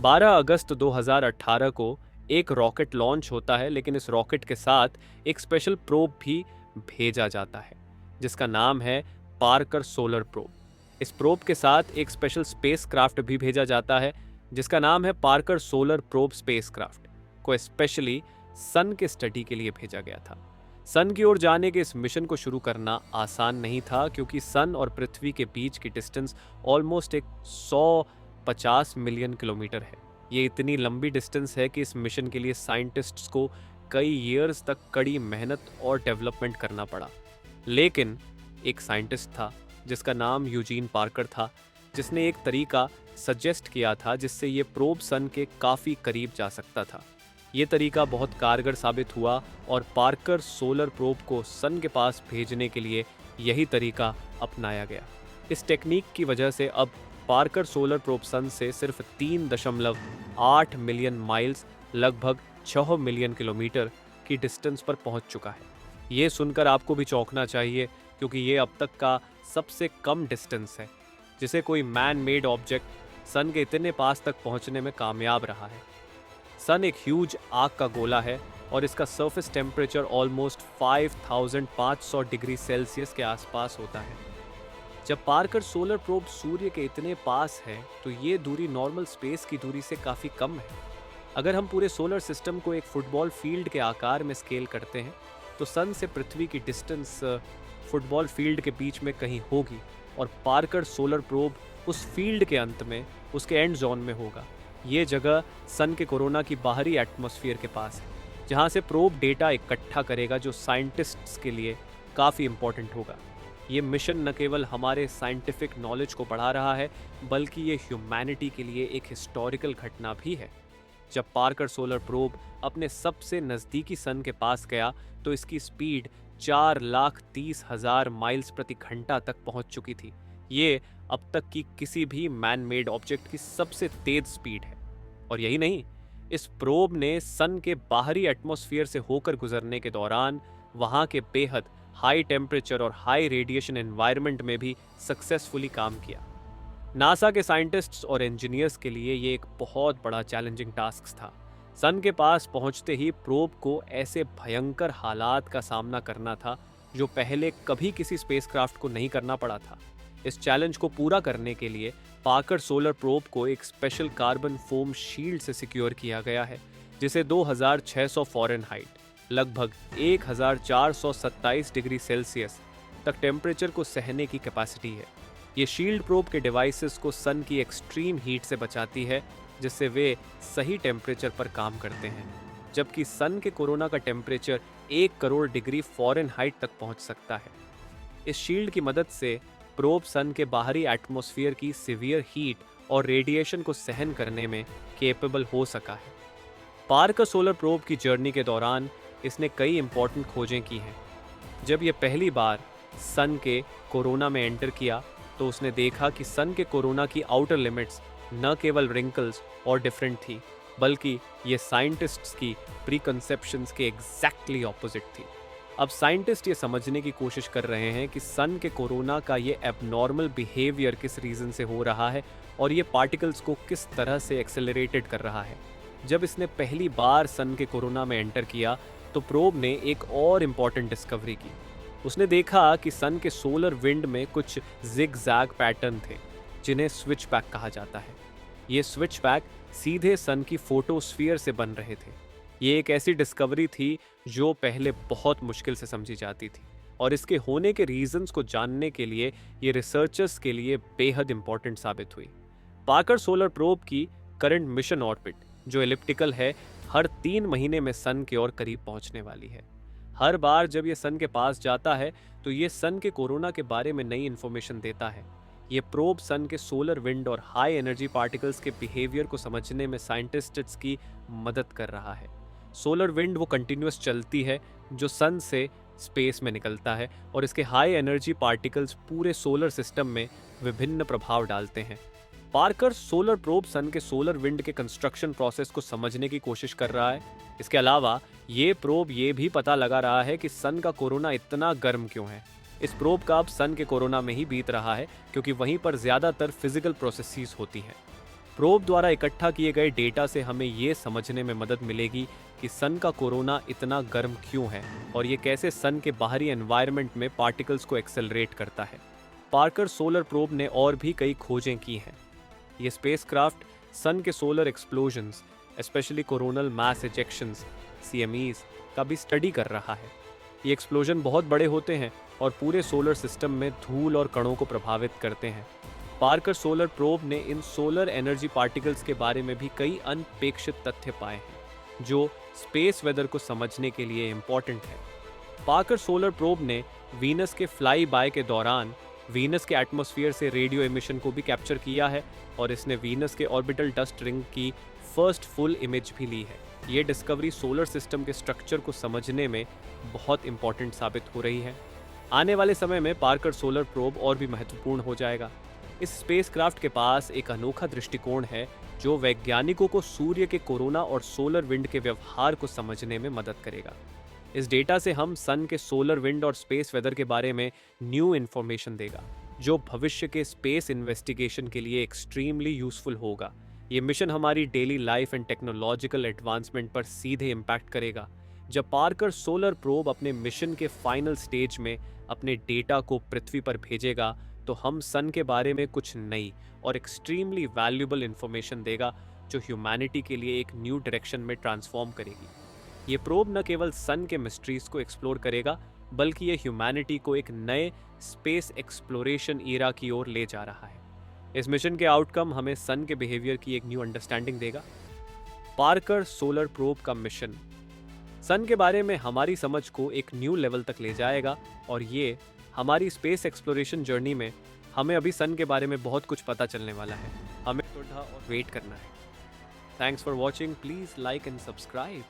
12 अगस्त 2018 को एक rocket launch होता है, लेकिन इस रॉकेट के साथ एक स्पेशल प्रोब भी भेजा जाता है जिसका नाम है पार्कर सोलर प्रोब। इस प्रोब के साथ एक स्पेशल स्पेसक्राफ्ट भी भेजा जाता है जिसका नाम है पार्कर सोलर प्रोब स्पेसक्राफ्ट, को स्पेशली सन के स्टडी के लिए भेजा गया था। सन की ओर जाने के इस मिशन को शुरू करना आसान नहीं था क्योंकि सन और पृथ्वी के बीच की डिस्टेंस ऑलमोस्ट एक 150 मिलियन किलोमीटर है। ये इतनी लंबी डिस्टेंस है कि इस मिशन के लिए साइंटिस्ट्स को कई ईयर्स तक कड़ी मेहनत और डेवलपमेंट करना पड़ा। लेकिन एक साइंटिस्ट था जिसका नाम यूजीन पार्कर था, जिसने एक तरीका सजेस्ट किया था जिससे ये प्रोब सन के काफ़ी करीब जा सकता था। ये तरीका बहुत कारगर साबित हुआ और पार्कर सोलर प्रोब को सन के पास भेजने के लिए यही तरीका अपनाया गया। इस टेक्निक की वजह से अब पार्कर सोलर प्रोब सन से सिर्फ 3.8 मिलियन माइल्स, लगभग 6 मिलियन किलोमीटर की डिस्टेंस पर पहुंच चुका है। ये सुनकर आपको भी चौंकना चाहिए क्योंकि ये अब तक का सबसे कम डिस्टेंस है जिसे कोई मैन मेड ऑब्जेक्ट सन के इतने पास तक पहुंचने में कामयाब रहा है। सन एक ह्यूज आग का गोला है और इसका surface temperature almost 5500 degree Celsius के आसपास होता है। जब पार्कर सोलर प्रोब सूर्य के इतने पास है तो ये दूरी नॉर्मल स्पेस की दूरी से काफ़ी कम है। अगर हम पूरे सोलर सिस्टम को एक फुटबॉल फील्ड के आकार में स्केल करते हैं तो सन से पृथ्वी की डिस्टेंस फुटबॉल फील्ड के बीच में कहीं होगी और पार्कर सोलर प्रोब उस फील्ड के अंत में, उसके एंड जोन में होगा। ये जगह सन के कोरोना की बाहरी एटमॉस्फेयर के पास है जहाँ से प्रोब डेटा इकट्ठा करेगा जो साइंटिस्ट्स के लिए काफ़ी इम्पोर्टेंट होगा। ये मिशन न केवल हमारे साइंटिफिक नॉलेज को बढ़ा रहा है बल्कि ये ह्यूमैनिटी के लिए एक हिस्टोरिकल घटना भी है। जब पार्कर सोलर प्रोब अपने सबसे नज़दीकी सन के पास गया तो इसकी स्पीड 4,30,000 माइल्स प्रति घंटा तक पहुंच चुकी थी। ये अब तक की किसी भी मैन मेड ऑब्जेक्ट की सबसे तेज स्पीड है। और यही नहीं, इस प्रोब ने सन के बाहरी एटमॉस्फेयर से होकर गुजरने के दौरान वहां के बेहद हाई टेम्परेचर और हाई रेडिएशन एनवायरनमेंट में भी सक्सेसफुली काम किया। नासा के साइंटिस्ट्स और इंजीनियर्स के लिए ये एक बहुत बड़ा चैलेंजिंग टास्क था। सन के पास पहुंचते ही प्रोब को ऐसे भयंकर हालात का सामना करना था जो पहले कभी किसी स्पेसक्राफ्ट को नहीं करना पड़ा था। इस चैलेंज को पूरा करने के लिए पार्कर सोलर प्रोब को एक स्पेशल कार्बन फोम शील्ड से सिक्योर किया गया है जिसे 2600 फ़ारेनहाइट, लगभग 1427 डिग्री सेल्सियस तक टेम्परेचर को सहने की कैपेसिटी है। ये शील्ड प्रोब के डिवाइसेस को सन की एक्सट्रीम हीट से बचाती है जिससे वे सही टेम्परेचर पर काम करते हैं, जबकि सन के कोरोना का टेम्परेचर 1 करोड़ डिग्री फ़ारेनहाइट तक पहुंच सकता है। इस शील्ड की मदद से प्रोब सन के बाहरी एटमॉस्फेयर की सीवियर हीट और रेडिएशन को सहन करने में कैपेबल हो सका है। पार्कर सोलर प्रोब की जर्नी के दौरान इसने कई इंपॉर्टेंट खोजें की हैं। जब यह पहली बार सन के कोरोना में एंटर किया तो उसने देखा कि सन के कोरोना की आउटर लिमिट्स न केवल रिंकल्स और डिफरेंट थी बल्कि ये साइंटिस्ट्स की प्रीकंसेप्शंस के एग्जैक्टली ऑपोजिट थी। अब साइंटिस्ट ये समझने की कोशिश कर रहे हैं कि सन के कोरोना का ये एबनॉर्मल बिहेवियर किस रीज़न से हो रहा है और ये पार्टिकल्स को किस तरह से एक्सेलरेटेड कर रहा है। जब इसने पहली बार सन के कोरोना में एंटर किया तो प्रोब ने एक और इम्पॉर्टेंट डिस्कवरी की। उसने देखा कि सन के सोलर विंड में कुछ जिग-जैग पैटर्न थे जिन्हें स्विच बैक कहा जाता है। ये स्विच बैक सीधे सन की फोटोस्फीयर से बन रहे थे। ये एक ऐसी डिस्कवरी थी जो पहले बहुत मुश्किल से समझी जाती थी और इसके होने के रीजंस को जानने के लिए ये रिसर्चर्स के लिए बेहद इंपॉर्टेंट साबित हुई। पार्कर सोलर प्रोब की करंट मिशन ऑर्बिट जो एलिप्टिकल है, हर 3 महीने में सन के और करीब पहुंचने वाली है। हर बार जब ये सन के पास जाता है तो ये सन के कोरोना के बारे में नई इन्फॉर्मेशन देता है। ये प्रोब सन के सोलर विंड और हाई एनर्जी पार्टिकल्स के बिहेवियर को समझने में साइंटिस्ट्स की मदद कर रहा है। सोलर विंड वो कंटिन्यूस चलती है जो सन से स्पेस में निकलता है और इसके हाई एनर्जी पार्टिकल्स पूरे सोलर सिस्टम में विभिन्न प्रभाव डालते हैं। पार्कर सोलर प्रोब सन के सोलर विंड के कंस्ट्रक्शन प्रोसेस को समझने की कोशिश कर रहा है। इसके अलावा ये प्रोब ये भी पता लगा रहा है कि सन का कोरोना इतना गर्म क्यों है। इस प्रोब का अब सन के कोरोना में ही बीत रहा है क्योंकि वहीं पर ज़्यादातर फिजिकल प्रोसेसेस होती हैं। प्रोब द्वारा इकट्ठा किए गए डेटा से हमें ये समझने में मदद मिलेगी कि सन का कोरोना इतना गर्म क्यों है और ये कैसे सन के बाहरी एनवायरनमेंट में पार्टिकल्स को एक्सेलरेट करता है। पार्कर सोलर प्रोब ने और भी कई खोजें की हैं। ये स्पेसक्राफ्ट सन के solar explosions, specially coronal mass इजेक्शंस (CMEs) का भी स्टडी कर रहा है। ये एक्सप्लोजन बहुत बड़े होते हैं और पूरे सोलर सिस्टम में धूल और कणों को प्रभावित करते हैं। पार्कर सोलर प्रोब ने इन सोलर एनर्जी पार्टिकल्स के बारे में भी कई अनपेक्षित तथ्य पाए हैं जो स्पेस वेदर को समझने के लिए इम्पोर्टेंट है। पार्कर सोलर प्रोब ने वीनस के फ्लाई बाय के दौरान वीनस के एटमॉस्फेयर से रेडियो एमिशन को भी कैप्चर किया है और इसने वीनस के ऑर्बिटल डस्ट रिंग की फर्स्ट फुल इमेज भी ली है। ये डिस्कवरी सोलर सिस्टम के स्ट्रक्चर को समझने में बहुत इंपॉर्टेंट साबित हो रही है। आने वाले समय में पार्कर सोलर प्रोब और भी महत्वपूर्ण हो जाएगा। इस स्पेसक्राफ्ट के पास एक अनोखा दृष्टिकोण है जो वैज्ञानिकों को सूर्य के कोरोना और सोलर विंड के व्यवहार को समझने में मदद करेगा। इस डेटा से हम सन के सोलर विंड और स्पेस वेदर के बारे में न्यू इन्फॉर्मेशन देगा जो भविष्य के स्पेस इन्वेस्टिगेशन के लिए एक्सट्रीमली यूजफुल होगा। ये मिशन हमारी daily life and technological advancement पर सीधे इम्पैक्ट करेगा। जब पार्कर सोलर प्रोब अपने मिशन के फाइनल स्टेज में अपने डेटा को पृथ्वी पर भेजेगा तो हम सन के बारे में कुछ नई और एक्सट्रीमली वैल्यूबल इंफॉर्मेशन देगा जो ह्यूमैनिटी के लिए एक न्यू डायरेक्शन में ट्रांसफॉर्म करेगी। ये प्रोब न केवल सन के मिस्ट्रीज को एक्सप्लोर करेगा बल्कि ये ह्यूमैनिटी को एक नए स्पेस एक्सप्लोरेशन ईरा की ओर ले जा रहा है। इस मिशन के आउटकम हमें सन के बिहेवियर की एक न्यू अंडरस्टैंडिंग देगा। पार्कर सोलर प्रोब का मिशन सन के बारे में हमारी समझ को एक न्यू लेवल तक ले जाएगा और ये हमारी स्पेस एक्सप्लोरेशन जर्नी में हमें अभी सन के बारे में बहुत कुछ पता चलने वाला है। हमें थोड़ा और वेट करना है। Thanks for watching. Please like and subscribe.